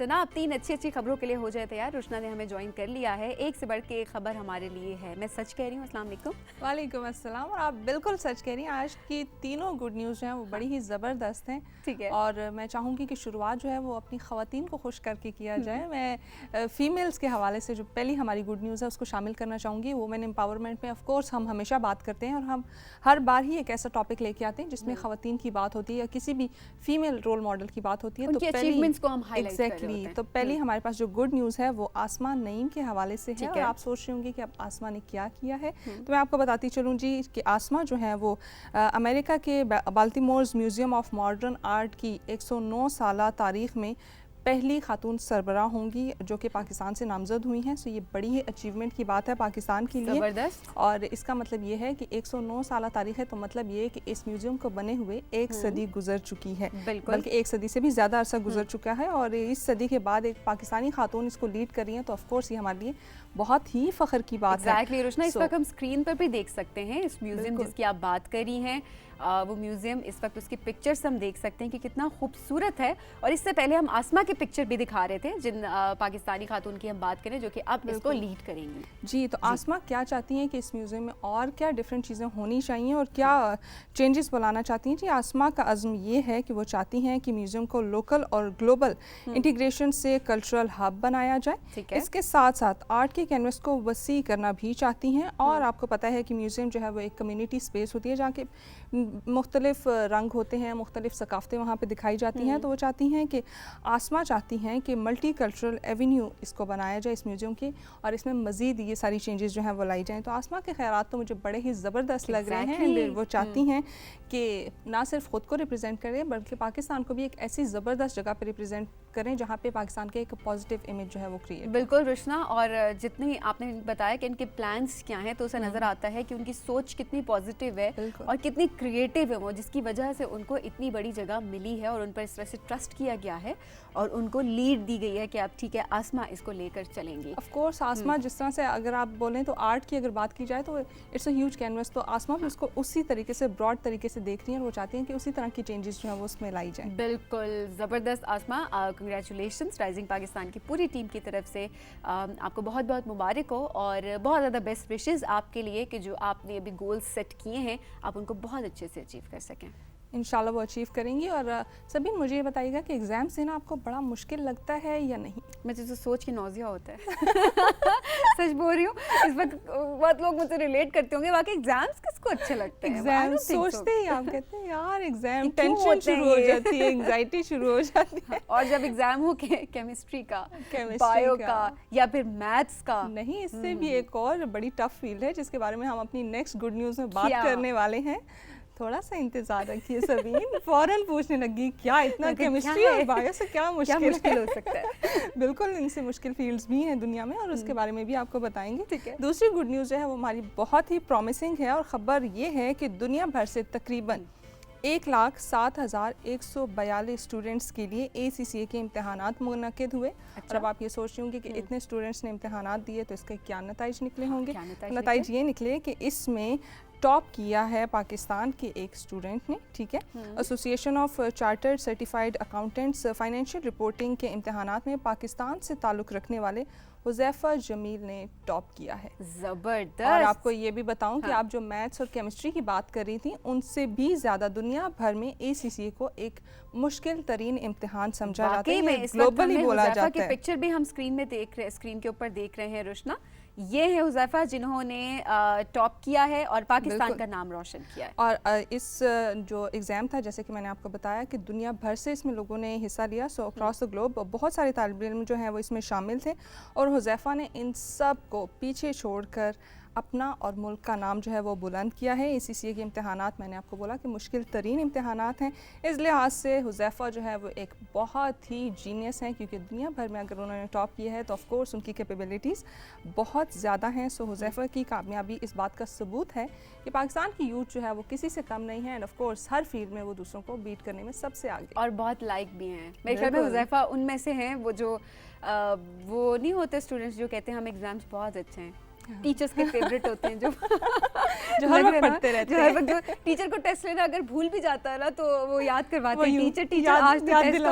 जनाब 3 अच्छी खबरों के लिए हो जाए तैयार। रुशना ने हमें ज्वाइन कर लिया है। एक से बढ़ के एक खबर हमारे लिए है। मैं सच कह रही हूँ? अस्सलाम वालेकुम। वालेकुम अस्सलाम। और आप बिल्कुल सच कह रही हैं, आज की तीनों गुड न्यूज़ जो हैं वो बड़ी ही ज़बरदस्त हैं। ठीक है। और मैं चाहूँगी कि शुरुआत जो है वो अपनी ख़वातीन को खुश करके किया जाए। मैं फ़ीमेल्स के हवाले से जो पहली हमारी गुड न्यूज़ है उसको शामिल करना चाहूँगी। वुमेन एम्पावरमेंट में ऑफ कोर्स हम हमेशा बात करते हैं और हम हर बार ही एक ऐसा टॉपिक लेके आते हैं जिसमें ख़वातीन की बात होती है या किसी भी फीमेल रोल मॉडल की बात होती है। उनकी अचीवमेंट्स को हम हाईलाइट कर रहे होते हैं। तो पहली हमारे पास जो गुड न्यूज़ है वो आसमा नईम के हवाले से है। और आप सोच रहे होंगे कि अब आसमा ने क्या किया है, तो मैं आपको बताती चलूँ जी कि आसमा जो है वो अमेरिका के बाल्टीमोर्स म्यूज़ियम ऑफ मॉडर्न आर्ट की 109 साला तारीख में पहली खातून सरबराह होंगी जो कि पाकिस्तान से नामज़द हुई हैं। सो ये बड़ी ही अचीवमेंट की बात है पाकिस्तान के लिए। ज़बरदस्त। और इसका मतलब ये है कि 109 साला तारीख है, तो मतलब ये है कि इस म्यूज़ियम को बने हुए एक सदी गुजर चुकी है, बल्कि एक सदी से भी ज़्यादा अरसा गुजर चुका है। और इस सदी के बाद एक पाकिस्तानी खातून इसको लीड कर रही हैं, तो ऑफकोर्स ये हमारे लिए बहुत ही फ़ख्र की बात है। रुशना, इस वक्त हम स्क्रीन पर भी देख सकते हैं इस म्यूज़ियम जिसकी आप बात कर रही हैं। वो म्यूज़ियम इस वक्त उसकी पिक्चर्स हम देख सकते हैं कि कितना खूबसूरत है। और इससे पहले हम आसमा की पिक्चर भी दिखा रहे थे जिन पाकिस्तानी खातून की हम बात करें जो कि अब इसको लीड करेंगी। जी, तो आसमा क्या चाहती हैं कि इस म्यूज़ियम में और क्या डिफरेंट चीज़ें होनी चाहिए और क्या चेंजेस बुलाना चाहती हैं? जी, आसमा का अज़्म ये है कि वो चाहती हैं कि म्यूज़ियम को लोकल और ग्लोबल इंटीग्रेशन से कल्चरल हब बनाया जाए। इसके साथ साथ आर्ट के कैनवस को वसी करना भी चाहती हैं। और आपको पता है कि म्यूज़ियम जो है वो एक कम्युनिटी स्पेस होती है जहाँ के मुख्तलिफ रंग होते हैं, मुख्तलिफ सकाफ़तें वहाँ पे दिखाई जाती हैं। तो वो चाहती हैं कि आसमा चाहती हैं कि मल्टी कल्चरल एवेन्यू इसको बनाया जाए इस म्यूज़ियम की, और इसमें मज़ीद ये सारी चेंजेस जो हैं वो लाई जाएँ। तो आसमा के ख़यालात तो मुझे बड़े ही ज़बरदस्त लग रहे हैं। एंड वो चाहती हैं कि ना सिर्फ ख़ुद को रिप्रेजेंट करें बल्कि पाकिस्तान को भी एक ऐसी ज़बरदस्त जगह पर रिप्रेजेंट करें जहाँ पे पाकिस्तान के एक पॉजिटिव इमेज जो है वो क्रिएट। बिल्कुल रुशना, और जितनी आपने बताया कि इनके प्लान्स क्या हैं, तो उसे नज़र आता है कि उनकी सोच कितनी पॉजिटिव है और कितनी क्रिएटिव है वो, जिसकी वजह से उनको इतनी बड़ी जगह मिली है और उन पर इस तरह से ट्रस्ट किया गया है और उनको लीड दी गई है कि आप ठीक है आसमा इसको लेकर चलेंगी। ऑफ कोर्स आसमा जिस तरह से अगर आप बोलें तो आर्ट की अगर बात की जाए तो इट्स अ ह्यूज कैनवस, तो आसमा भी उसको उसी तरीके से ब्रॉड तरीके से देख रही हैं और वो चाहती हैं कि उसी तरह की चेंजेस जो है वो उसमें लाई जाएं। बिल्कुल ज़बरदस्त आसमा, कंग्रेचुलेशंस राइजिंग पाकिस्तान की पूरी टीम की तरफ से। आपको बहुत बहुत मुबारक हो और बहुत ज़्यादा बेस्ट विशेज़ आपके लिए कि जो आपने अभी गोल्स सेट किए हैं आप उनको बहुत अच्छे से अचीव कर सकें। इंशाल्लाह वो अचीव करेंगी। और सभी मुझे ये बताइएगा कि एग्ज़ाम्स देना आपको बड़ा मुश्किल लगता है या नहीं? मुझे तो सोच के नौजिया होता है सच बोल रही हूँ। इस वक्त बहुत लोग मुझसे रिलेट करते होंगे, वाकई एग्जाम्स किसको अच्छे लगते हैं? एग्जाम सोचते ही आप कहते हैं यार एग्जाम, टेंशन शुरू हो जाती है, एंजाइटी शुरू हो जाती है। और जब एग्जाम हो केमिस्ट्री का, बायो का या फिर मैथ्स का, नहीं, इससे भी एक और बड़ी टफ फील्ड है जिसके बारे में हम अपनी नेक्स्ट गुड न्यूज़ में बात करने वाले हैं। थोड़ा सा इंतजार रखिए सबीन, फौरन पूछने लगी क्या इतना केमिस्ट्री और बायो से क्या मुश्किल हो सकता है? बिल्कुल, इनसे मुश्किल फील्ड्स भी हैं दुनिया में और उसके बारे में भी आपको बताएंगे। ठीक है। दूसरी गुड न्यूज़ जो है वो हमारी बहुत ही प्रॉमिसिंग है और ख़बर ये है कि दुनिया भर से तकरीबन 1,07,142 स्टूडेंट्स के लिए ACCA के इम्तहानात मुनक़िद हुए। और अब आप ये सोच रहे होंगे कि इतने स्टूडेंट्स ने इम्तहानात दिए तो इसके क्या नताइज निकले होंगे? नताइज ये निकले कि इसमें टॉप किया है पाकिस्तान के एक स्टूडेंट ने। ठीक है। Association of chartered certified accountants financial reporting के इम्तहानात में पाकिस्तान से ताल्लुक़ रखने वाले हुज़ैफ़ा जमील ने टॉप किया है। ज़बरदस्त। और आपको ये भी बताऊं कि आप जो मैथ्स और केमिस्ट्री की बात कर रही थी उनसे भी ज़्यादा दुनिया भर में ACCA को एक मुश्किल तरीन इम्तिहान समझा जाता है, ग्लोबली बोला जाता है। पिक्चर भी हम स्क्रीन के ऊपर देख रहे हैं रुशना, ये है हुज़ैफ़ा जिन्होंने टॉप किया है और पाकिस्तान का नाम रोशन किया है। और इस जो एग्ज़ाम था, जैसे कि मैंने आपको बताया कि दुनिया भर से इसमें लोगों ने हिस्सा लिया। सो अक्रॉस द ग्लोब बहुत सारे तालिब इल्म जो हैं वो इसमें शामिल थे और हुज़ैफ़ा ने इन सब को पीछे छोड़कर अपना और मुल्क का नाम जो है वो बुलंद किया है। ACCA के इम्तहानात, मैंने आपको बोला कि मुश्किल तरीन इम्तहानात हैं, इस लिहाज से हुज़ैफ़ा जो है वो एक बहुत ही जीनियस हैं क्योंकि दुनिया भर में अगर उन्होंने टॉप किया है तो ऑफ़ कोर्स उनकी कैपेबिलिटीज़ बहुत ज़्यादा हैं। सो हुज़ैफ़ा की कामयाबी इस बात का सबूत है कि पाकिस्तान की यूथ जो है वो किसी से कम नहीं है end of course her field में वो दूसरों को बीट करने में सबसे आगे और बहुत लाइक भी हैं। मेरे ख्याल में हुज़ैफ़ा उनमें से हैं वो जो वो नहीं होते स्टूडेंट्स जो कहते हैं हम एग्ज़ाम्स बहुत अच्छे हैं, टीचर्स के फेवरेट होते हैं जो हर वक्त पढ़ते रहते हैं। जो टीचर को टेस्ट लेना अगर भूल भी जाता है ना तो वो याद करवाते हैं, टीचर आज तो टेस्ट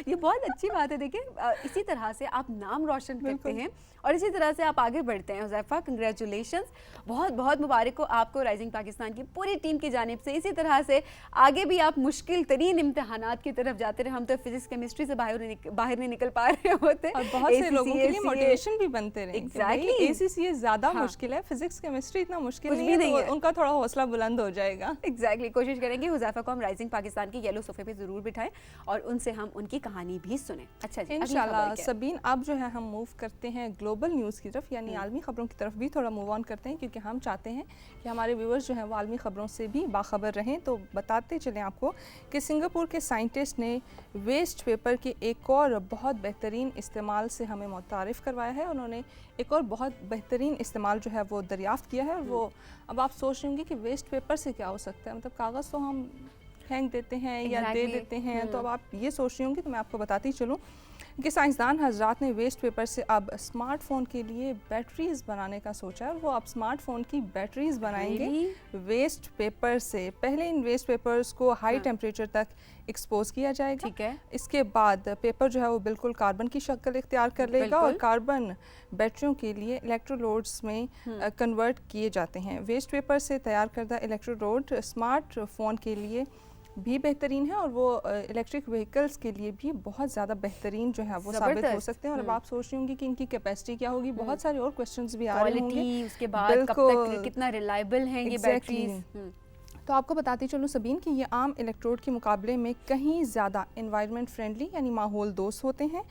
ये बहुत अच्छी बात है। देखिए इसी तरह से आप नाम रोशन करते हैं और इसी तरह से आप आगे बढ़ते हैं। हुज़ैफा, कंग्रेचुलेशंस, बहुत बहुत मुबारक हो आपको राइजिंग पाकिस्तान की पूरी टीम की जानिब से। इसी तरह से आगे भी आप मुश्किल तरीन इम्तिहानात की तरफ जाते रहे। हम तो फिजिक्स केमिस्ट्री से बाहर नहीं निकल पा रहे होते और बहुत से लोगों के लिए मोटिवेशन भी बनते रहे। एग्जैक्टली, ACCA ज़्यादा मुश्किल है, फिजिक्स केमिस्ट्री इतना मुश्किल नहीं है, तो उनका थोड़ा हौसला बुलंद हो जाएगा। एग्जैक्टली, कोशिश करेंगे हुज़ैफा को हम राइजिंग पाकिस्तान के येलो सोफे पे ज़रूर बिठाएं और उनसे हम उनकी कहानी भी सुने। अच्छा जी, इंशाल्लाह। सबीन, अब जो है हम मूव करते हैं ग्लोबल न्यूज़ की तरफ, यानी आलमी खबरों की तरफ भी थोड़ा मूव ऑन करते हैं, क्योंकि हम चाहते हैं कि हमारे व्यूअर्स जो हैं वो आलमी खबरों से भी बाखबर रहें। तो बताते चलें आपको कि सिंगापुर के साइंटिस्ट ने वेस्ट पेपर के एक और बहुत बेहतरीन इस्तेमाल से हमें मुतारिफ़ करवाया है। उन्होंने एक और बहुत बेहतरीन इस्तेमाल जो है वो दरियाफ़्त किया है। और वो अब आप सोच रहे होंगे कि वेस्ट पेपर से क्या हो सकता है, मतलब कागज़ तो हम फेंक देते हैं या दे देते हैं, तो अब आप ये सोच रही होंगी, तो मैं आपको बताती चलूँ कि साइंसदान हजरात ने वेस्ट पेपर से अब स्मार्टफोन के लिए बैटरीज बनाने का सोचा है। वो अब स्मार्टफोन की बैटरीज बनाएंगे वेस्ट पेपर से। पहले इन वेस्ट पेपर्स को हाई टेम्परेचर तक एक्सपोज किया जाएगा। ठीक है। इसके बाद पेपर जो है वो बिल्कुल कार्बन की शक्ल इख्तियार कर लेगा और कार्बन बैटरियों के लिए इलेक्ट्रोलोड्स में कन्वर्ट किए जाते हैं। वेस्ट पेपर से तैयार करदा इलेक्ट्रोलोड स्मार्टफोन के लिए भी बेहतरीन है और वो इलेक्ट्रिक व्हीकल्स के लिए भी बहुत ज़्यादा बेहतरीन जो है वो साबित हो सकते हैं। और अब आप सोच रही होंगी कि इनकी कैपेसिटी क्या होगी, बहुत सारे और क्वेश्चंस भी आ रहे होंगे, उसके बाद कब तक कितना रिलायबल हैं ये बैटरीज। तो आपको बताती चलूँ सबीन कि ये आम इलेक्ट्रोड के मुकाबले में कहीं ज़्यादा एनवायरनमेंट फ्रेंडली यानी माहौल दोस्त होते हैं।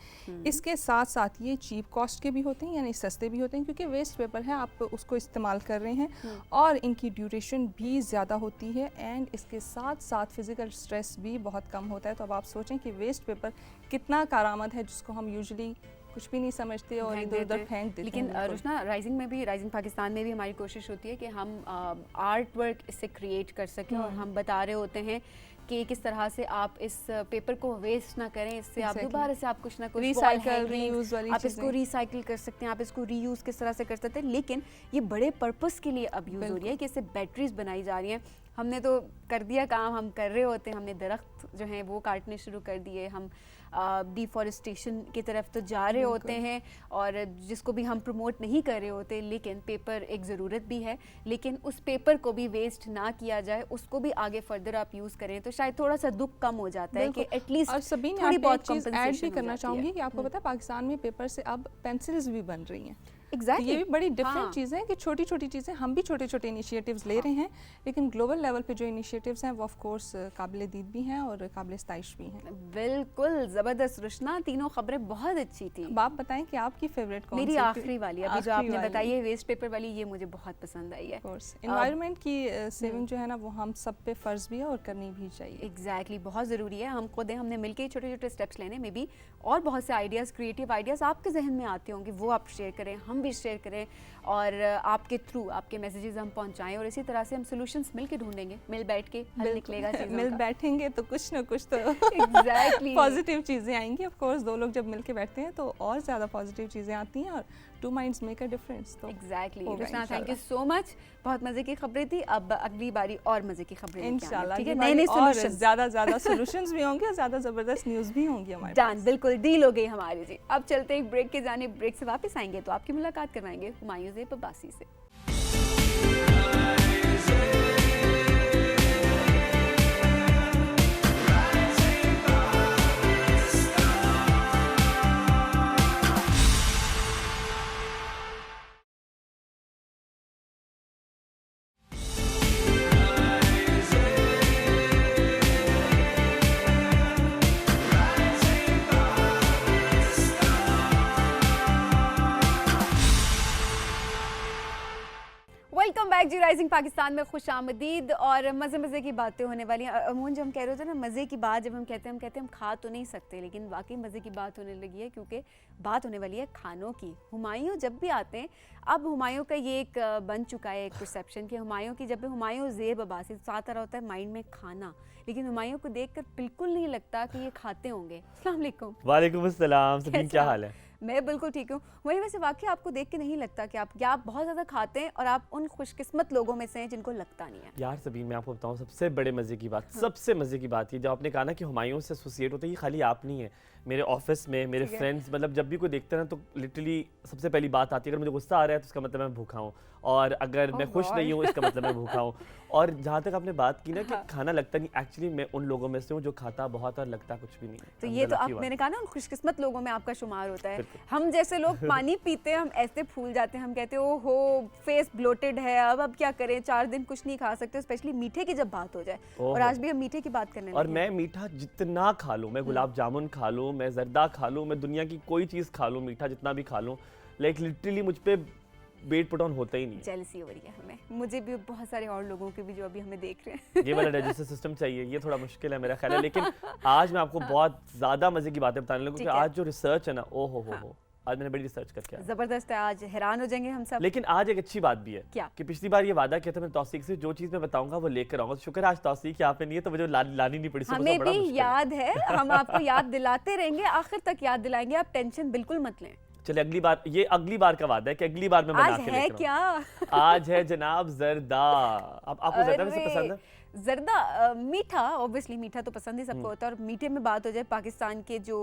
इसके साथ साथ ये चीप कॉस्ट के भी होते हैं, यानी सस्ते भी होते हैं, क्योंकि वेस्ट पेपर है, आप उसको इस्तेमाल कर रहे हैं और इनकी ड्यूरेशन भी ज़्यादा होती है एंड इसके साथ साथ फिज़िकल स्ट्रेस भी बहुत कम होता है। तो अब आप सोचें कि वेस्ट पेपर कितना कारआमद है, जिसको हम यूजुअली कुछ भी नहीं समझते और इधर उधर फेंक देते हैं। लेकिन रुशना, राइजिंग पाकिस्तान में भी हमारी कोशिश होती है कि हम आर्ट वर्क इससे क्रिएट कर सकें और हम बता रहे होते हैं कि किस तरह से आप इस पेपर को वेस्ट ना करें, इससे आप दोबारा से आप कुछ ना कुछ रिसाइकल रीयूज वाली आप इसको रिसाइकिल कर सकते हैं, आप इसको रीयूज किस तरह से कर सकते हैं। लेकिन ये बड़े पर्पस के लिए अब यूज़ हो रही है कि इससे बैटरीज बनाई जा रही हैं। हमने तो कर दिया काम, हम कर रहे होते हैं, हमने दरख्त जो हैं वो काटने शुरू कर दिए, हम डिफॉरेस्टेशन की तरफ तो जा रहे होते हैं और जिसको भी हम प्रमोट नहीं कर रहे होते। लेकिन पेपर एक ज़रूरत भी है, लेकिन उस पेपर को भी वेस्ट ना किया जाए, उसको भी आगे फर्दर आप यूज़ करें तो शायद थोड़ा सा दुख कम हो जाता है कि एटलीस्ट थोड़ी बहुत ऐड भी करना चाहूँगी कि आपको पता है पाकिस्तान में पेपर से अब पेंसिल्स भी बन रही हैं। Exactly. ये भी बड़ी डिफरेंट चीज़ है कि छोटी छोटी चीज़ें, हम भी छोटे छोटे इनिशिएटिव्स ले रहे हैं, लेकिन ग्लोबल लेवल पे जो इनिशिएटिव्स हैं वो ऑफ कोर्स काबिल दीद भी हैं और काबिल स्ताइश भी हैं। बिल्कुल ज़बरदस्त रुशना, तीनों खबरें बहुत अच्छी थी। अब आप बताएं कि आपकी फेवरेट कौन सी? मेरी आखिरी वाली अभी जो आपने बताई है वेस्ट पेपर वाली, ये मुझे बहुत पसंद आई है। एनवायरनमेंट की सेविंग जो है ना वो हम सब पे फ़र्ज भी है और करनी भी चाहिए। एग्जैक्टली, बहुत ज़रूरी है। हम खुद हमने मिलकर छोटे छोटे स्टेप्स लेने में भी, और बहुत से आइडियाज़, क्रिएटिव आइडियाज़ आपके जहन में आते होंगे, वो आप शेयर करें, हम भी शेयर करें और आपके थ्रू आपके मैसेजेस हम पहुंचाएं और इसी तरह से हम सॉल्यूशंस मिल के ढूंढेंगे, मिल बैठ के हल निकलेगा चीज़ों मिल बैठेंगे तो कुछ ना कुछ तो एग्जैक्टली पॉजिटिव चीज़ें आएंगी। ऑफ कोर्स दो लोग जब मिल के बैठते हैं तो और ज़्यादा पॉजिटिव चीज़ें आती हैं और two minds make a difference. तो exactly Rushna, thank you so much, बहुत मज़े की खबरें थी। अब अगली बारी और मज़े की खबरें इंशाल्लाह, ठीक है, नए सॉल्यूशंस, ज़्यादा सॉल्यूशंस भी होंगे और ज़्यादा ज़बरदस्त न्यूज़ भी होंगी हमारे पास। डन, बिल्कुल डील हो गई हमारी जी। अब चलते एक ब्रेक के जाने, ब्रेक से वापस आएंगे तो आपकी मुलाकात करवाएंगे हुमायूं ज़ेब अब्बासी से। वेलकम बैक जी, राइजिंग पाकिस्तान में खुश आमदीद। और मज़े की बातें होने वाली हैं। अमून जब हम कह रहे होते हैं ना मज़े की बात, जब हम कहते हैं हम खा तो नहीं सकते, लेकिन वाकई मज़े की बात होने लगी है क्योंकि बात होने वाली है खानों की। हुमायूं जब भी आते हैं, अब हुमायूं का ये एक बन चुका है एक परसेप्शन कि हुमायूं की, जब भी हुमायूं ज़ेब अब्बासी साथ आ रहा होता है माइंड में खाना, लेकिन हुमायूं को देखकर बिल्कुल नहीं लगता कि ये खाते होंगे। अस्सलाम वालेकुम। वालेकुम अस्सलाम, सबीन क्या हाल है? मैं बिल्कुल ठीक हूँ। वही वैसे वाकई आपको देख के नहीं लगता कि आप बहुत ज़्यादा खाते हैं और आप उन खुशकिस्मत लोगों में से हैं जिनको लगता नहीं है। यार सबीन, मैं आपको बताऊं सबसे बड़े मज़े की बात, सबसे मज़े की बात ये जो आपने कहा ना कि हुमायूं से एसोसिएट होते हैं, ये खाली आप नहीं है। मेरे ऑफिस में मेरे फ्रेंड्स, मतलब जब भी कोई देखते हैं ना तो लिटरली सबसे पहली बात आती है, अगर मुझे गुस्सा आ रहा है तो इसका मतलब मैं भूखा हूँ, और अगर मैं खुश नहीं हूँ इसका मतलब मैं भूखा हूँ। और जहाँ तक आपने बात की ना कि खाना लगता नहीं, एक्चुअली मैं उन लोगों में से हूँ जो खाता बहुत और लगता कुछ भी नहीं है। तो ये तो आप, मैंने कहा ना, उन खुशकिस्मत लोगों में आपका शुमार होता है। हम जैसे लोग पानी पीते हैं, हम ऐसे फूल जाते हैं, हम कहते हैं ओहो फेस ब्लोटेड है, अब क्या करें, 4 दिन कुछ नहीं खा सकते, स्पेशली मीठे की जब बात हो जाए। और आज भी हम मीठे की बात करने लगे। और मैं मीठा जितना खा लूँ, मैं गुलाब जामुन खा लूँ, मैं जर्दा खा लूँ, मैं दुनिया की कोई चीज़ खा लूँ, मीठा जितना भी खा लूँ, लाइक लिटरली मुझ पे वेट पुट ऑन होता ही नहीं। जेलसी हो रही है हमें, मुझे भी, बहुत सारे और लोगों के भी जो अभी हमें देख रहे हैं। ये वाला रजिस्टर सिस्टम चाहिए, ये थोड़ा मुश्किल है मेरा ख्याल है। लेकिन आज मैं आपको बहुत ज़्यादा मज़े की बातें बताने लगूँ कि आज जो रिसर्च है ना, ओ हो आज मैंने बड़ी रिसर्च करके आया। जबरदस्त है, आज हैरान हो जाएंगे हम सब। लेकिन आज एक अच्छी बात भी है। क्या? कि पिछली बार ये वादा किया था मैंने तौसीक से, जो चीज़ मैं बताऊंगा वो लेकर आऊंगा। तो शुक्र आज तौसीक यहाँ पे नहीं है तो मुझे लानी नहीं पड़ी। हमें भी याद है, हम आपको याद दिलाते रहेंगे, आखिर तक याद दिलाएंगे, आप टेंशन बिल्कुल मत लें। चले अगली बार, ये अगली बार का वादा है कि अगली बार मैं बना के लेकर आऊंगा। आज है क्या? आज है जनाब जर्दा। आपको जर्दा वैसे पसंद है? जर्दा मीठा, ऑब्वियसली मीठा तो पसंद ही सबको होता है। और मीठे में बात हो जाए, पाकिस्तान के जो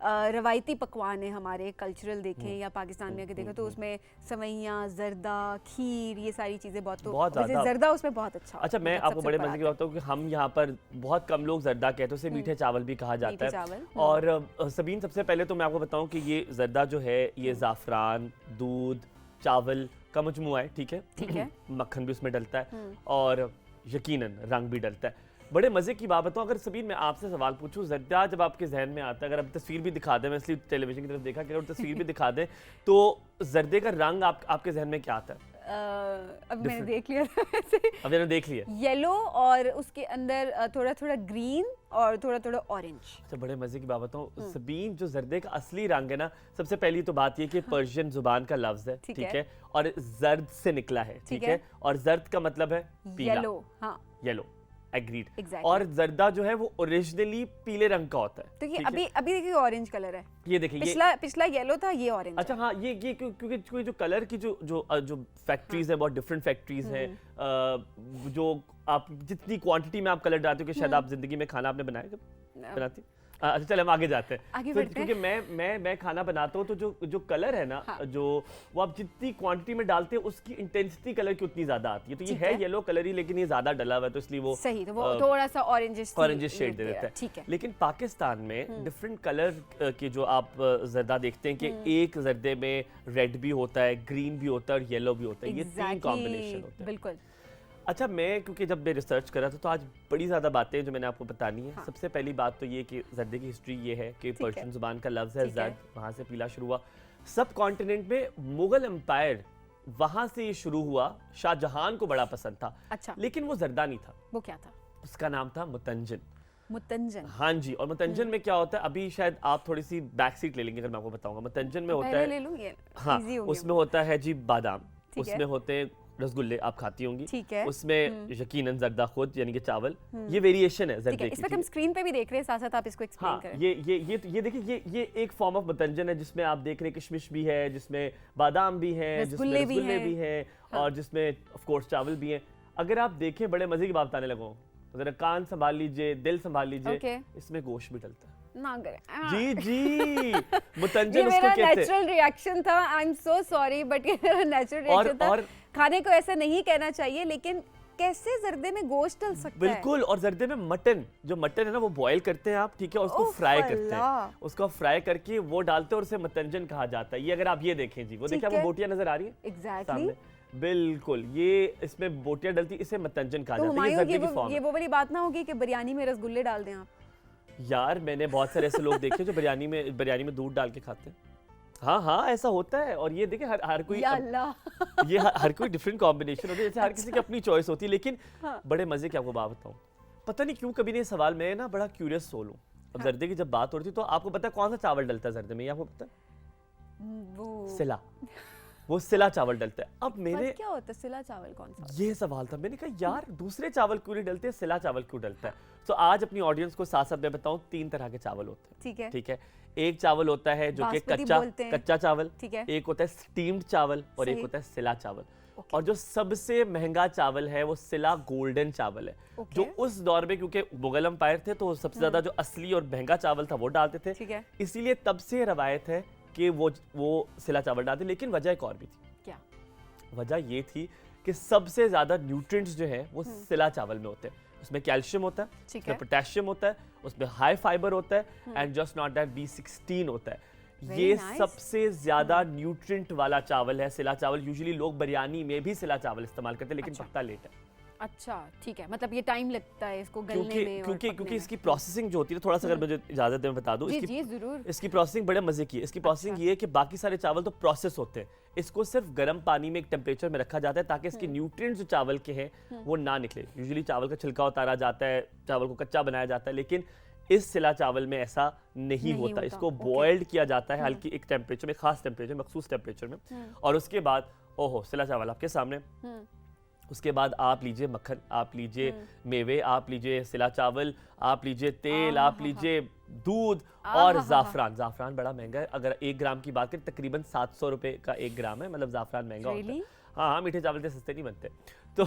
रवायती पकवान है हमारे, कल्चरल देखें या पाकिस्तान में अगर देखें तो उसमें सवैयाँ, जर्दा, खीर, ये सारी चीज़ें बहुत ज़्यादा, जर्दा उसमें बहुत अच्छा। मैं आपको बड़े मजे की बात बताऊँ कि हम यहाँ पर बहुत कम लोग जर्दा कहते हैं, उसे मीठे चावल भी कहा जाता है। और सबीन, सबसे पहले तो मैं आपको बताऊँ कि ये जर्दा जो है ये ज़ाफ़रान, दूध, चावल का मजमुआ है, ठीक है। मक्खन भी उसमें डलता है और यकीनन रंग भी डलता है। बड़े मज़े की बात बताऊँ, अगर सबीन मैं आपसे सवाल पूछूं, जर्दा जब आपके जहन में आता है, अगर आप तस्वीर भी दिखा दें, मैं इसलिए टेलीविजन की तरफ देखा कि अगर तस्वीर भी दिखा दें तो जर्दे का रंग आपके जहन में क्या आता है? अब मैंने देख लिया अब मैंने देख लिया, येलो और उसके अंदर थोड़ा थोड़ा ग्रीन और थोड़ा थोड़ा ऑरेंज। अच्छा, बड़े मजे की बात बताऊँ सबीन, जो जर्दे का असली रंग है ना, सबसे पहली तो बात ये कि पर्शियन जुबान का लफ्ज है, ठीक है, और जर्द से निकला है, ठीक है, और जर्द का मतलब है पीला, येलो। हाँ, येलो, एग्रीड। exactly. और जर्दा जो है वो ओरिजिनली पीले रंग का होता है। तो ये अभी देखिए ऑरेंज कलर है, ये देखिए, पिछला येलो था, ये ऑरेंज। अच्छा हाँ, ये क्योंकि जो कलर की जो फैक्ट्रीज है, बहुत डिफरेंट फैक्ट्रीज हैं, जो आप जितनी क्वांटिटी में आप कलर डालते हो कि शायद आप जिंदगी में खाना आपने बनाती। अच्छा चले हम आगे जाते हैं, क्योंकि मैं खाना बनाता हूँ तो जो कलर है ना, जो वो आप जितनी क्वांटिटी में डालते हैं उसकी इंटेंसिटी कलर की उतनी ज्यादा आती है। तो ये है येलो कलर ही, लेकिन ये ज्यादा डला हुआ है तो इसलिए वो सही, तो वो थोड़ा सा ऑरेंजिश शेड दे देता है, ठीक है। लेकिन पाकिस्तान में डिफरेंट कलर के जो आप जर्दा देखते हैं कि एक जर्दे में रेड भी होता है, ग्रीन भी होता है और येलो भी होता है, ये 3 कॉम्बिनेशन होते हैं। बिल्कुल। अच्छा, मैं क्योंकि जब मैं रिसर्च कर रहा था तो आज बड़ी ज़्यादा बातें जो मैंने आपको बतानी है। सबसे पहली बात तो ये कि जर्दे की हिस्ट्री ये है कि पर्शियन जुबान का लफ्ज़ है जर्द, वहाँ से पीला शुरू हुआ। सब कॉन्टिनेंट में मुगल एम्पायर, वहाँ से ये शुरू हुआ, शाहजहां को बड़ा पसंद था। अच्छा, लेकिन वो जर्दा नहीं था। वो क्या था? उसका नाम था मुतंजन। मुतंजन, हाँ जी। और मुतंजन में क्या होता है, अभी शायद आप थोड़ी सी बैक सीट ले लेंगे अगर मैं आपको बताऊंगा। मुतंजन में होता है, ले लूं ये, हाँ, उसमें होता है जी बादाम, उसमें होते हैं रसगुल्ले, आप खाती होंगी, ठीक है, उसमें यकीनन जर्दा खुद यानी कि चावल, ये वेरिएशन है जर्दे की। इस वक्त हम स्क्रीन पे भी देख रहे हैं, साथ साथ आप इसको एक्सप्लेन करें। ये देखिए, ये एक फॉर्म ऑफ मुतंजन है जिसमें आप देख रहे हैं किशमिश भी है, जिसमें बादाम भी है, जिसमें रसगुल्ले भी हैं, और जिसमें ऑफ कोर्स चावल भी हैं। अगर आप देखें, बड़े मजे की बात बताने लगूं, जरा कान संभाल लीजिए, दिल संभाल लीजिए, इसमें गोश्त भी डलता है। ना करें जी मुतंजन उसको कहते हैं। नेचुरल रिएक्शन था, I am so sorry, but ये मेरा नेचुरल रिएक्शन था। खाने को ऐसा नहीं कहना चाहिए, लेकिन कैसे जर्दे में गोश्त डल सकता है? बिल्कुल। और जर्दे में मटन है ना, वो बॉयल करते हैं आप, ठीक है, उसको फ्राई करते हैं, उसको फ्राई करके वो डालते हैं और उसे मुतंजन कहा जाता है। ये अगर आप ये देखें जी, वो देखिए आपको बोटियां नजर आ रही है, एग्जैक्टली, बिल्कुल, ये इसमें बोटियां डलती, इसे मुतंजन कहा जाता है। ये जर्दे की फॉर्म है। ये वो वाली बात ना होगी कि बिरयानी में रसगुल्ले डाल दें आप? यार मैंने बहुत सारे ऐसे लोग देखे जो बिरयानी में दूध डाल के खाते हैं। हाँ, ऐसा होता है। और ये देखिए हर कोई ये हर कोई डिफरेंट कॉम्बिनेशन होती है, जैसे हर किसी की अपनी चॉइस होती है। लेकिन बड़े मजे की आपको बात बताऊं, पता नहीं क्यों कभी नहीं सवाल, मैं ना बड़ा क्यूरियस सोल हूँ। अब जर्दे की जब बात हो रही थी तो आपको पता है कौन सा चावल डलता है जर्दे में? आपको पता है? सिला। वो सिला चावल डलता है। अब मैंने क्या होता है सिला चावल, कौन सा? ये सवाल था, मैंने कहा यार दूसरे चावल क्यों नहीं डलते, सिला चावल क्यों डलता है? तो आज अपनी ऑडियंस को साथ साथ मैं बताऊं, 3 तरह के चावल होते हैं, ठीक है। एक चावल होता है जो कि कच्चा चावल, ठीक है, एक होता है स्टीम्ड चावल और एक होता है सिला चावल। और जो सबसे महंगा चावल है वो सिला गोल्डन चावल है, जो उस दौर में क्योंकि मुगल एम्पायर थे तो सबसे ज्यादा जो असली और महंगा चावल था वो डालते थे, ठीक है, इसीलिए तब से रवायत है कि वो सिला चावल डालते। लेकिन वजह एक और भी थी। क्या वजह ये थी कि सबसे ज्यादा न्यूट्रिएंट्स जो है वो सिला चावल में होते हैं। उसमें कैल्शियम होता है, उसमें पोटेशियम होता है, उसमें हाई फाइबर होता है and just not that B16 होता है। ये सबसे ज्यादा न्यूट्रिएंट वाला चावल है सिला चावल। यूजुअली लोग बिरयानी में भी सिला चावल इस्तेमाल करते हैं, लेकिन पकता लेट है। अच्छा, ठीक है, मतलब ये टाइम लगता है इसको गलने में और क्योंकि इसकी प्रोसेसिंग जो होती है, थोड़ा सा अगर मुझे इजाजत दें बता दूं, इसकी प्रोसेसिंग बड़े मजे की है। इसकी प्रोसेसिंग ये है कि बाकी सारे चावल तो प्रोसेस होते हैं, इसको सिर्फ गर्म पानी में एक टेम्परेचर में रखा जाता है ताकि इसके न्यूट्रिएंट्स जो चावल के हैं वो ना निकले। यूजुअली चावल का छिलका उतारा जाता है, चावल को कच्चा बनाया जाता है, लेकिन इस सिला चावल में ऐसा नहीं होता। इसको बॉइल्ड किया जाता है हल्की एक टेम्परेचर में, खास टेम्परेचर, मखसूस टेम्परेचर में, और उसके बाद ओहो सिला चावल आपके सामने। उसके बाद आप लीजिए मक्खन, आप लीजिए मेवे, आप लीजिए सिला चावल, आप लीजिए तेल, आप लीजिए दूध और जाफरान। जाफरान बड़ा महंगा है, अगर 1 ग्राम की बात करें तकरीबन 700 रुपए का 1 ग्राम है, मतलब जाफरान महंगा होता है। हाँ, मीठे चावल से सस्ते नहीं बनते तो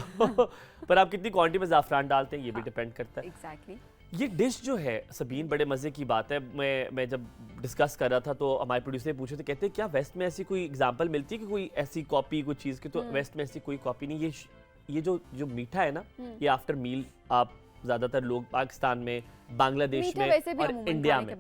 पर आप कितनी क्वांटिटी में जाफरान डालते हैं ये भी डिपेंड करता है। एग्जैक्टली। ये डिश जो है सबीन, बड़े मज़े की बात है। मैं जब डिस्कस कर रहा था तो हमारे प्रोड्यूसर पूछे थे, कहते हैं क्या वेस्ट में ऐसी कोई एग्जांपल मिलती है कि कोई ऐसी कॉपी कोई चीज़ की? तो वेस्ट में ऐसी कोई कॉपी नहीं। ये जो मीठा है ना, ये आफ्टर मील आप ज़्यादातर लोग पाकिस्तान में, बांग्लादेश में और इंडिया में,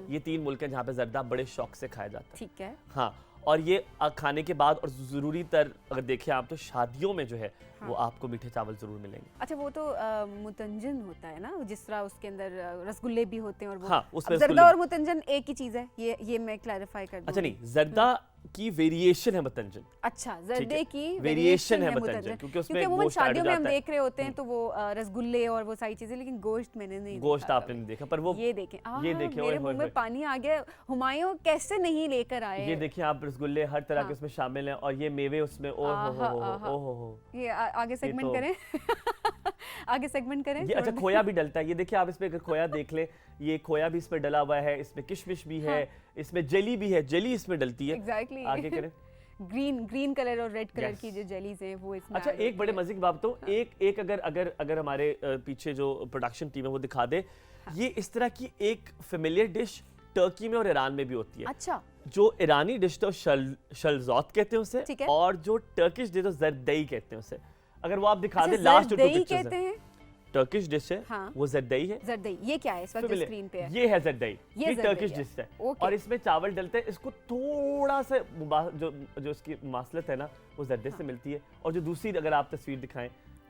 ये 3 मुल्क हैं जहाँ पे जर्दा बड़े शौक से खाया जाता है। ठीक है, हाँ, और ये खाने के बाद और ज़रूरी तर अगर देखें आप तो शादियों में जो है वो आपको मीठे चावल जरूर मिलेंगे। अच्छा, वो तो मुतंजन होता है ना, जिस तरह उसके अंदर रसगुल्ले भी होते हैं और वो, हाँ, उसमें जर्दा और मुतंजन एक ही चीज है, ये मैं क्लैरिफाई कर दूं। अच्छा नहीं, जर्दा की वेरिएशन है मुतंजन। अच्छा, जर्दे की वेरिएशन है मुतंजन, क्योंकि उसमें वो शादियों में हम देख रहे होते हैं तो वो रसगुल्ले और वो सारी चीजें, लेकिन गोश्त मैंने नहीं, गोश्त आपने नहीं देखा, पर वो ये देखें मेरे मुंह में पानी आ गया। हुमायूं कैसे नहीं लेकर आए। ये देखिए आप, रसगुल्ले हर तरह के उसमें शामिल हैं और ये मेवे उसमें, ओहो। ये आगे सेगमेंट करें आगे सेगमेंट करें। ये अच्छा, खोया भी डलता है, ये देखिए आप इसमें अगर खोया देख ले, ये खोया भी इसमें डला हुआ है, इसमें किशमिश भी है, इसमें जेली भी है, जेली इसमें डलती है। एग्जैक्टली। आगे करें। ग्रीन कलर और रेड कलर की जो जेलीज हैं वो इसमें। अच्छा, एक बड़े मजे की बात तो एक अगर हमारे पीछे जो प्रोडक्शन टीम है वो दिखा दे, ये इस तरह की एक फेमिलियर डिश टर्की में और ईरान में भी होती है। अच्छा, जो ईरानी डिश तो शलजौत कहते हैं उसे, और जो टर्किश डिश तो जरदई कहते हैं उसे। अगर वो आप दिखा दे लास्ट जो 2 पिक्चर्स हैं, टर्किश डिश है, हाँ, वो जरदई है। जरदई ये क्या है इस वक्त स्क्रीन पे है? ये है जरदई, ये टर्किश डिश है। और इसमें चावल डलते हैं, इसको थोड़ा सा जो इसकी मासलत है ना वो जरदे से मिलती है। और जो दूसरी अगर आप तस्वीर दिखाएं,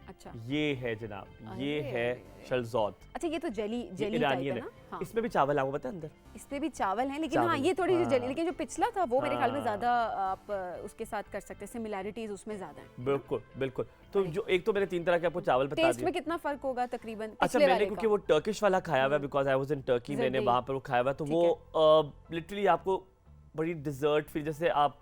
अच्छा, ये है जनाब, ये है शलजौत। अच्छा, ये तो जेली टाइप है ना? हाँ। इसमें भी चावल आपको पता है अंदर, इसमें भी चावल हैं, लेकिन हाँ ये थोड़ी सी जेली, लेकिन जो पिछला था वो मेरे ख्याल में ज्यादा आप उसके साथ कर सकते हैं, सिमिलैरिटीज उसमें ज्यादा हैं। बिल्कुल। तो जो एक तो मैंने 3 तरह के आपको चावल बता दिए। टेस्ट में कितना फर्क होगा तकरीबन? अच्छा, मैंने क्योंकि वो टर्किश वाला खाया हुआ है, because I was in Turkey, मैंने वहां पर वो खाया हुआ, तो वो लिटरली आपको बड़ी डिजर्ट फील, जैसे आप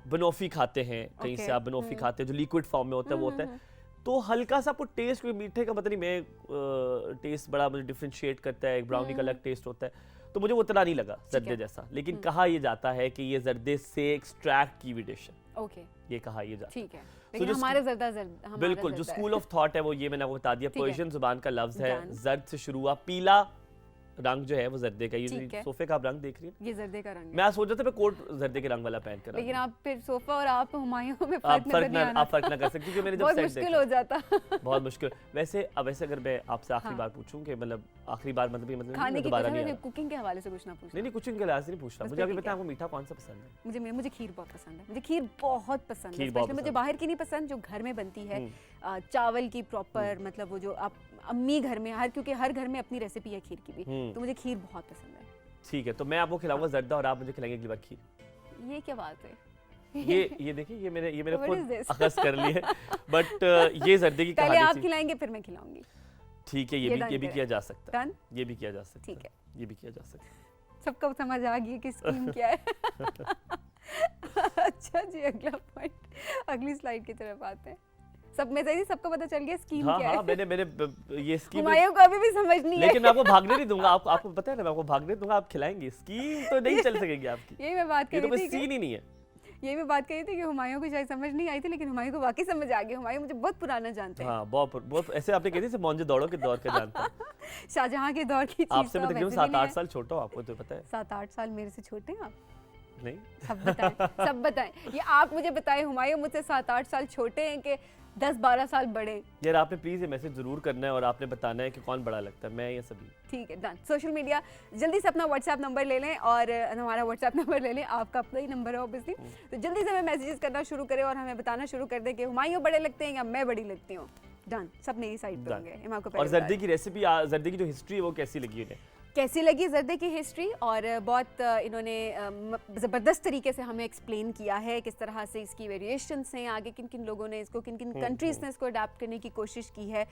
बनोफी खाते हैं कहीं से, आप बनोफी खाते हैं जो लिक्विड फॉर्म में होता है वो होता है, तो हल्का सा आपको टेस्ट, कोई मीठे का पता नहीं, मैं टेस्ट बड़ा मुझे डिफरेंशिएट करता है, एक ब्राउनी का अलग टेस्ट होता है, तो मुझे वो इतना नहीं लगा जर्दे जैसा। लेकिन कहा ये जाता है कि ये जर्दे से एक्सट्रैक्ट की हुई डिश है। ओके, ये कहा ये जाता है। ठीक है, लेकिन हमारे जर्दा बिल्कुल जो स्कूल ऑफ थॉट है वो ये मैंने आपको बता दिया, पर्शियन जुबान का लफ्ज है, जर्द से शुरू हुआ, पीला रंग जो है वो जर्दे का। ये सोफे का आप रंग देख रही हैं, ये जर्दे का रंग है। मैं सोच रहा था मैं कोट जर्दे के रंग वाला पहन कर, लेकिन आप फिर सोफा और आप हुमायूं में आप फर्क ना कर सकती, क्योंकि मैंने जब बहुत मुश्किल हो जाता बहुत मुश्किल। वैसे अगर मैं आपसे आखिरी बार पूछूं कि मतलब आखिरी बार मतलब खाने की तरह, कुकिंग के हवाले से कुछ ना पूछना। नहीं, कुकिंग के लिहाज से नहीं पूछ रहा, मुझे अभी बताएं आपको मीठा कौन सा पसंद है? मुझे खीर बहुत पसंद है, मुझे खीर बहुत पसंद है, स्पेशली मुझे बाहर की नहीं पसंद, जो घर में बनती है चावल की प्रॉपर, मतलब वो जो आप अम्मी घर में, क्योंकि हर घर में अपनी रेसिपी है खीर की भी, तो मुझे खीर बहुत पसंद है। ठीक है, तो मैं आपको खिलाऊंगा जर्दा और आप मुझे खिलाएंगे अगली बार खीर। ये क्या बात है? ये देखिए, ये मैंने खुद अखज़ कर लिया है, बट ये जर्दे की कहानी पहले आप खिलाएंगे फिर मैं खिलाऊंगी। ठीक है, ये भी किया जा सकता है, ये भी किया जा सकता है, ठीक है, ये भी किया जा सकता है। सबको समझ आ गई कि स्कीम क्या है। अच्छा जी, अगला पॉइंट, अगली स्लाइड की तरफ आते हैं। सब में से सबको पता चल गया स्कीम हाँ क्या हाँ, है। मैंने ये स्कीम हुमायूं को अभी भी समझ नहीं है। लेकिन मैं आपको भागने नहीं दूंगा, आपको पता है ना, मैं आपको भागने नहीं दूंगा, आप खिलाएंगे, स्कीम तो नहीं चल सकेगी आपकी। यही मैं बात कर ये तो रही कोई थी सीन ही नहीं है। यही मैं बात कर रही थी कि हुमायूं को शायद समझ नहीं आई थी, लेकिन हुमायूं को वाकई समझ आ गया। हुमायूं मुझे बहुत पुराना जानते हैं। हाँ, बहुत ऐसे आपने कही थी मोहनजोदड़ो के दौर का जानता है। शाहजहां के दौर की चीज आपसे मैं तकरीबन 7-8 साल छोटा हूँ, आपको तो पता है। 7-8 साल मेरे से छोटे हैं आप? नहीं, सब बताएं, सब बताएं। ये आप मुझे बताएं, हुमायूं मुझसे 7-8 साल छोटे हैं कि 10-12 साल बड़े? यार आपने प्लीज ये मैसेज जरूर करना है और आपने बताना है कि कौन बड़ा लगता है, मैं या सभी। ठीक है, डन। सोशल मीडिया जल्दी से अपना व्हाट्सएप नंबर ले लें और हमारा व्हाट्सएप नंबर ले लें, आपका अपना ही नंबर है ऑब्वियसली। तो जल्दी से हमें मैसेजेस करना शुरू करें और हमें बताना शुरू कर दें कि हुमायूं बड़े लगते हैं या मैं बड़ी लगती हूँ। डन, सब मेरी साइड पे होंगे। मैं आपको और जर्दे की रेसिपी, जर्दे की जो हिस्ट्री है वो कैसी लगी उन्हें? कैसी लगी जर्दे की हिस्ट्री, और बहुत इन्होंने ज़बरदस्त तरीके से हमें एक्सप्लेन किया है किस तरह से इसकी वेरिएशंस हैं, आगे किन किन लोगों ने इसको, किन किन कंट्रीज़ ने इसको अडाप्ट करने की कोशिश की है,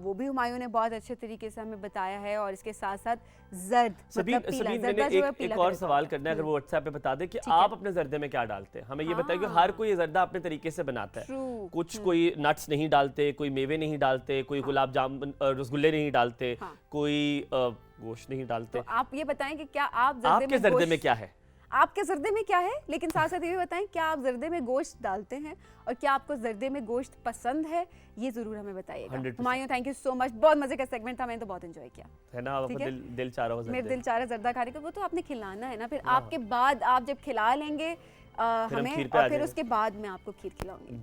वो भी हुमायूं ने बहुत अच्छे तरीके से हमें बताया है। और इसके साथ साथ जर्द मतलब पीला, जर्दा जो है पीला। एक और सवाल करना है, अगर वो व्हाट्सएप पे बता दे कि आप अपने जर्दे में क्या डालते हैं, हमें ये बताइए कि हर कोई ये जर्दा अपने तरीके से बनाता है। कुछ कोई नट्स नहीं डालते, कोई मेवे नहीं डालते, कोई गुलाब जामुन रसगुल्ले नहीं डालते, कोई गोश्त नहीं डालते। तो आप ये बताएं कि क्या आप आपके जर्दे में क्या है? आपके जर्दे में क्या है, लेकिन साथ साथ ये भी बताएं क्या आप जर्दे में गोश्त डालते हैं और क्या आपको जर्दे में गोश्त पसंद है, ये जरूर हमें बताइएगा। Humayun, thank you so much, बहुत मजे का सेगमेंट था, मैंने तो बहुत एंजॉय किया है ना। आपका दिल चाह रहा हो, मेरा दिल चाह रहा है जर्दा खाने को, वो तो आपने खिलाना है ना, फिर आपके बाद आप जब खिला लेंगे हमें, और फिर उसके बाद मैं आपको खीर खिलाऊंगी।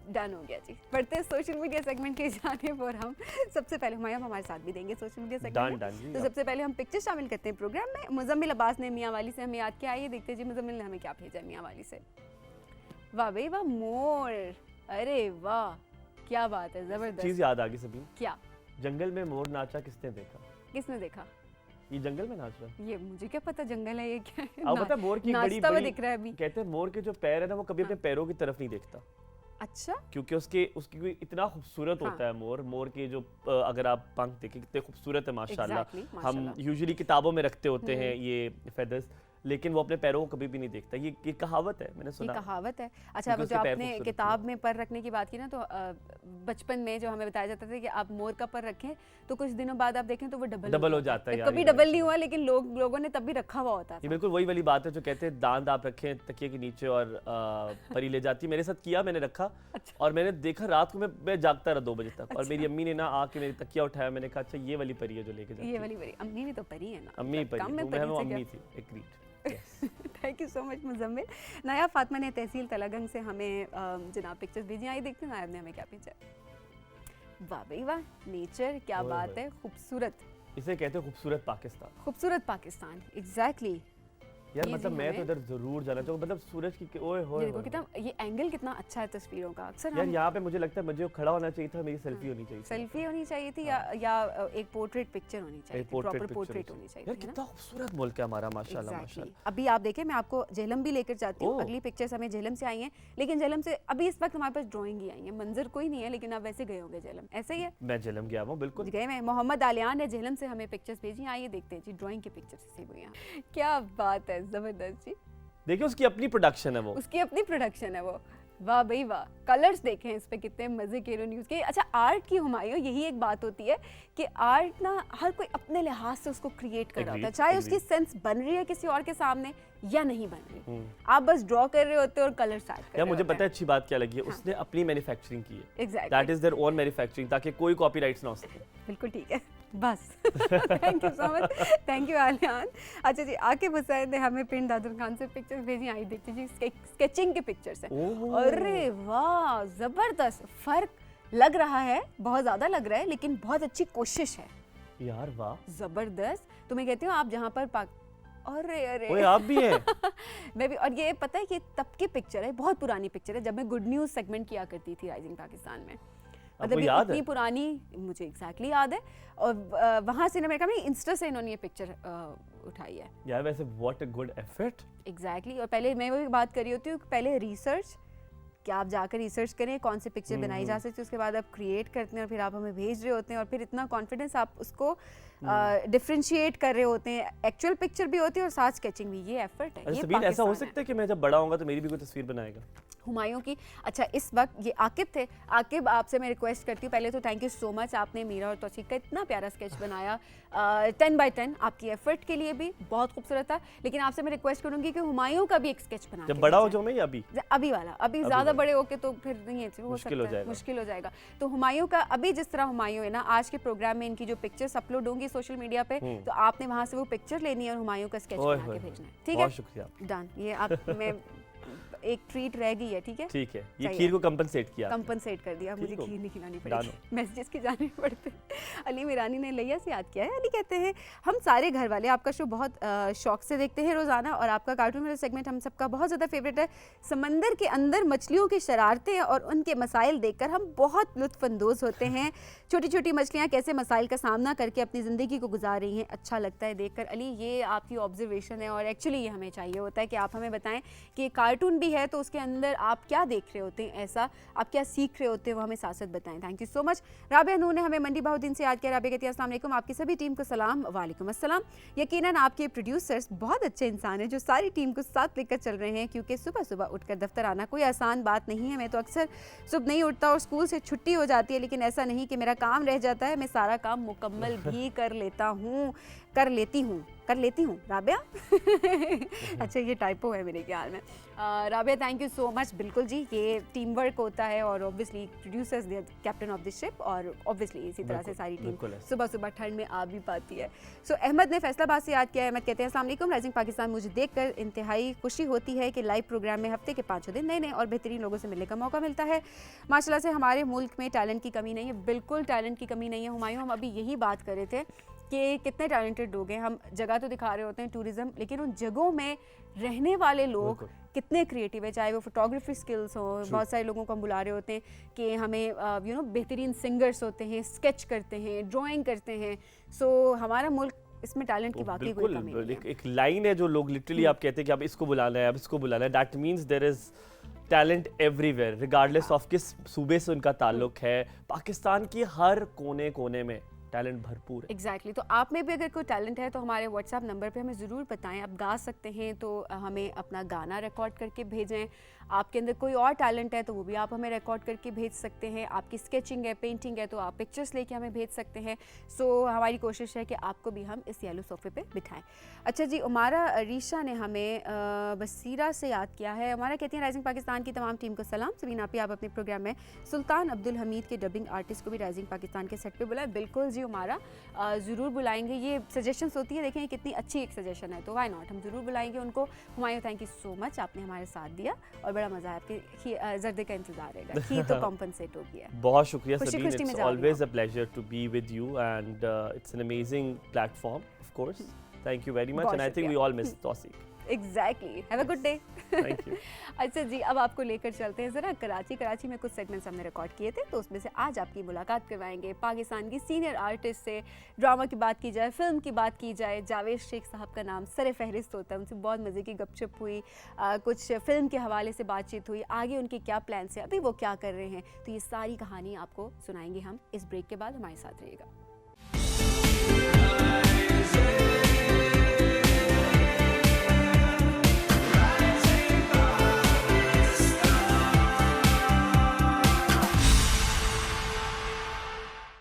डन हो गया जी। बढ़ते हैं सोशल मीडिया सेगमेंट के जानिब, और हम सबसे पहले हुमायूं हमारे साथ भी देंगे सोशल मीडिया सेगमेंट में। तो सबसे पहले हम पिक्चर शामिल करते हैं प्रोग्राम में। मुजम्मिल अब्बास ने मियां वाली से हमें याद किया, आइए देखते हैं जी मुजम्मिल ने हमें क्या भेजा मियां वाली से। वाह भाई वाह, मोर, अरे वाह क्या बात है, जबरदस्त चीज याद आ गई सभी। क्या? जंगल में मोर नाचा, किसने देखा? किसने देखा? ये जंगल में नाच रहा है। ये मुझे क्या पता जंगल है ये क्या है। अब पता मोर की बड़ी दिख रहा है अभी। कहते हैं मोर के जो पैर है ना, वो कभी अपने पैरों की तरफ नहीं देखता। अच्छा, क्योंकि उसकी कोई इतना खूबसूरत होता है मोर के जो अगर आप पंख देखें कितने खूबसूरत है माशाल्लाह। हम यूजुअली किताबों में रखते होते हैं ये फेदर्स, लेकिन वो अपने पैरों को कभी भी नहीं देखता। ये कहावत है, मैंने सुना। ये कहावत है। अच्छा, जो आपने किताब में पर रखने की बात की ना, तो बचपन में जो हमें बताया जाता था कि आप मोर का पर रखें तो कुछ दिनों बाद आप देखें तो वो डबल हो जाता है। कभी डबल नहीं हुआ, लेकिन लोगों ने तब भी रखा हुआ होता था। ये बिल्कुल वही वाली बात है जो कहते हैं दांत आप रखें तकिए के नीचे और परी ले जाती है। मेरे साथ किया, मैंने रखा। अच्छा। और मैंने देखा रात को मैं जागता रहा 2 बजे तक। अच्छा। और मेरी अम्मी ने ना आके मेरी तकिया उठाया, मैंने कहा अच्छा ये वाली परी है जो लेके जाती है। ये वाली परी, अम्मी भी तो परी है ना। अम्मी परी, मैं अम्मी थी। Agreed. Thank you so much Muzammil. Nayab Fatima ने तहसील तलागंग से हमें जनाब पिक्चर्स भेजी, आई देखते हैं नायाब ने हमें क्या भेजा। वाह भाई वाह, नेचर, क्या बात है, खूबसूरत। इसे कहते हैं खूबसूरत पाकिस्तान। खूबसूरत पाकिस्तान, एग्जैक्टली। यार मतलब मैं तो इधर जरूर जाना चाहूँ, मतलब सूरज की ओए होए देखो कितना ये एंगल कितना अच्छा है तस्वीरों का। अक्सर यार यहाँ पे मुझे लगता है मुझे खड़ा होना चाहिए था, मेरी सेल्फी होनी चाहिए, सेल्फी होनी चाहिए थी, या एक पोर्ट्रेट पिक्चर होनी चाहिए, प्रॉपर पोर्ट्रेट होनी चाहिए। यार कितना खूबसूरत मुल्क है हमारा, माशाल्लाह माशाल्लाह। अभी आप देखें, मैं आपको झेलम भी लेकर जाती हूँ। अगली पिक्चर्स हमें झेलम से आई हैं, लेकिन झेलम से अभी इस वक्त हमारे पास ड्राइंग ही आई है, मंजर कोई नहीं है, लेकिन आप वैसे गए होंगे झेलम, ऐसे ही है? मैं झेलम गया हूँ, बिल्कुल गए। मैं मोहम्मद आलियान ने झेलम से हमें पिक्चर्स भेजी, आइए देखते हैं जी ड्राइंग की पिक्चर्स से हुई हैं। क्या बात है, जबरदस्त जी। देखिए उसकी अपनी प्रोडक्शन है, वो उसकी अपनी प्रोडक्शन है वो। वाह भाई वाह, कलर्स देखें इस पे कितने मजे के न्यूज़ के। अच्छा, आर्ट की हुमायूं, यही एक बात होती है कि आर्ट ना हर कोई अपने लिहाज से उसको क्रिएट कर रहा होता है, चाहे उसकी सेंस बन रही है किसी और के सामने या नहीं बन रही। आप बस ड्रॉ कर रहे होते हो और कलर ऐड कर रहे होते। मुझे पता है अच्छी बात क्या लगी है, उसने अपनी मैन्युफैक्चरिंग की है। Exactly, that is their own manufacturing, ताकि कोई कॉपीराइट्स ना हो सके। बिल्कुल ठीक है, बस। Thank you so much, thank you Aliyan. अच्छा जी, आकिब हुसैन ने हमें पिंड दादुर खान से पिक्चर्स भेजी, आई देखते जी। स्केचिंग के पिक्चर्स हैं। अरे वाह, जबरदस्त, फर्क लग रहा है, बहुत ज्यादा लग रहा है, लेकिन बहुत अच्छी कोशिश है यार। वाह, जबरदस्त। तो मैं कहती हूँ आप जहाँ पर अरे ओए आप भी हैं। मैं भी। और ये पता है कि तब की पिक्चर है, बहुत पुरानी पिक्चर है, जब मैं गुड न्यूज़ सेगमेंट किया करती थी राइजिंग पाकिस्तान में। मतलब ये इतनी पुरानी, मुझे एग्जैक्टली याद है। और वहाँ से मेरे ख्याल में इंस्टा से इन्होंने ये पिक्चर उठाई है। यार वैसे what a good effort. Exactly. और पहले मैं वही बात कर रही होती हूँ, पहले रिसर्च, कि आप जाकर रिसर्च करें कौन सी पिक्चर बनाई जा सकती है, उसके बाद आप क्रिएट करते हैं और फिर आप हमें भेज रहे होते हैं, और फिर इतना कॉन्फिडेंस आप उसको डिफरेंशिएट कर रहे होते हैं। एक्चुअल पिक्चर भी होती है और साथ स्केचिंग भी, ये एफर्ट है। ये ऐसा हो सकता है कि मैं जब बड़ा होऊंगा तो मेरी भी कोई तस्वीर बनाएगा? हुमायूं की। अच्छा, इस वक्त ये आकिब थे। आकिब, आपसे मैं रिक्वेस्ट करती हूँ, पहले तो थैंक यू सो मच, आपने मीरा और तौसीफ का इतना प्यारा स्केच बनाया 10 बाय 10, आपकी एफर्ट के लिए भी बहुत खूबसूरत था। लेकिन आपसे मैं रिक्वेस्ट करूँगी कि हुमायूं का भी एक स्केच बना, जब बड़ा हो जाऊँ मैं, अभी वाला, अभी ज़्यादा बड़े होके तो फिर नहीं है, मुश्किल हो जाएगा। तो हुमायूं का अभी जिस तरह हुमायूं है ना, आज के प्रोग्राम में इनकी जो पिक्चर्स अपलोड होंगी सोशल मीडिया पे, तो आपने वहाँ से वो पिक्चर लेनी है और हुमायूं का स्केच बना के भेजना है, ठीक है? बहुत शुक्रिया। डन। ये आप मैं एक ट्रीट रह गई है, ठीक है? ठीक है, ये खीर को कंपनसेट किया कर दिया, मुझे खीर नहीं खिलानी पड़ेगी, मैसेजेस की जाने पड़ते। अली मीरानी ने लिया से याद किया है। अली कहते हैं, हम सारे घर वाले आपका शो बहुत शौक से देखते हैं रोज़ाना, और आपका कार्टून वाला सेगमेंट हम सबका बहुत ज़्यादा फेवरेट है। समंदर के अंदर मछलियों की शरारतें और उनके मसाइल देखकर हम बहुत लुत्फ़अंदोज़ होते हैं। छोटी छोटी मछलियाँ कैसे मसाइल का सामना करके अपनी ज़िंदगी को गुजार रही हैं, अच्छा लगता है देखकर। अली, ये आपकी ऑब्जर्वेशन है, और एक्चुअली ये हमें चाहिए होता है कि आप हमें बताएं कि कार्टून भी है तो उसके अंदर आप क्या देख रहे होते हैं, ऐसा आप क्या सीख रहे होते हैं, वो हमें साथ साथ बताएं। Thank you so much. Rabia Noor ने हमें मंडी बहुद्दीन से याद किया। राबिया कहती है, अस्सलाम वालेकुम, आपकी सभी टीम को सलाम। वालेकुम अस्सलाम। यकीनन आपके प्रोड्यूसर्स बहुत अच्छे इंसान हैं जो सारी टीम को साथ लेकर चल रहे हैं, क्योंकि सुबह सुबह उठकर दफ्तर आना कोई आसान बात नहीं है। मैं तो अक्सर सुबह नहीं उठता और स्कूल से छुट्टी हो जाती है, लेकिन ऐसा नहीं कि मेरा काम रह जाता है, मैं सारा काम मुकम्मल भी कर लेती हूँ राबिया। अच्छा, ये टाइपो है मेरे ख्याल में। Rabia, thank you so much. बिल्कुल जी, ये टीम वर्क होता है, और obviously producers they captain of the ship, और ऑब्वियसली इसी तरह से सारी टीम सुबह सुबह ठंड में आ भी पाती है। सो अहमद ने फैसलाबाद से याद किया। अहमद कहते हैं, अस्सलाम वालेकुम, राइजिंग पाकिस्तान मुझे देखकर इंतहाई खुशी होती है कि लाइव प्रोग्राम में हफ्ते के 5 दिन नए नए और बेहतरीन लोगों से मिलने का मौका मिलता है। माशाल्लाह से हमारे मुल्क में टैलेंट की कमी नहीं है, बिल्कुल टैलेंट की कमी नहीं है। हुमायूं, हम अभी यही बात कर रहे थे कि कितने टैलेंटेड लोग हैं। हम जगह तो दिखा रहे होते हैं टूरिज्म, लेकिन उन जगहों में रहने वाले लोग कितने क्रिएटिव है, चाहे वो फोटोग्राफी स्किल्स हो। बहुत सारे लोगों को हम बुला रहे होते हैं कि हमें बेहतरीन सिंगर्स होते हैं, स्केच करते हैं, ड्राइंग करते हैं। सो हमारा मुल्क, इसमें टैलेंट की वाकई कोई कमी नहीं है। एक लाइन है जो लोग लिटरली आप कहते हैं कि अब इसको बुलाना है, अब इसको बुलाना है, that means there is talent everywhere, regardless of किस सूबे से उनका ताल्लुक है। पाकिस्तान की हर कोने कोने में टैलेंट भरपूर है। एग्जैक्टली। तो आप में भी अगर कोई टैलेंट है तो हमारे व्हाट्सएप नंबर पे हमें ज़रूर बताएं। आप गा सकते हैं तो हमें अपना गाना रिकॉर्ड करके भेजें। आपके अंदर कोई और टैलेंट है तो वो भी आप हमें रिकॉर्ड करके भेज सकते हैं। आपकी स्केचिंग है, पेंटिंग है, तो आप पिक्चर्स लेके हमें भेज सकते हैं। सो हमारी कोशिश है कि आपको भी हम इस येलो सोफे पे बिठाएं। अच्छा जी, उमारा रीशा ने हमें बसीरा से याद किया है। हमारा कहती हैं, राइजिंग पाकिस्तान की तमाम टीम को सलाम। सबीना आप अपने प्रोग्राम में सुल्तान अब्दुल हमीद के डबिंग आर्टिस्ट को भी राइजिंग पाकिस्तान के सेट पे बुलाएं। बिल्कुल जी हमारा, ज़रूर बुलाएंगे। ये सजेशंस होती है, देखें कितनी अच्छी एक सजेशन है, तो वाई नॉट, हम ज़रूर बुलाएंगे उनको। Humayun, thank you so much, आपने हमारे साथ दिया और बड़ा मज़ा आया। आपके जर्दे का इंतजार रहेगा, खीर तो कॉम्पनसेट हो गया। बहुत शुक्रिया Sabeen, it's always a pleasure to be with you and it's an amazing platform of course. Thank you very much and I think we all miss Tauseef. Exactly, have a good day. Thank you. अच्छा जी, अब आपको लेकर चलते हैं ज़रा कराची में कुछ सेगमेंट्स हमने रिकॉर्ड किए थे, तो उसमें से आज आपकी मुलाकात करवाएंगे पाकिस्तान की सीनियर आर्टिस्ट से। ड्रामा की बात की जाए, फिल्म की बात की जाए, जावेद शेख साहब का नाम सर फहरिस्त होता है। उनसे बहुत मज़े की गपशप हुई, कुछ फिल्म के हवाले से बातचीत हुई, आगे उनके क्या प्लान्स हैं, अभी वो क्या कर रहे हैं, तो ये सारी कहानी आपको सुनाएंगे हम इस ब्रेक के बाद। हमारे साथ रहिएगा।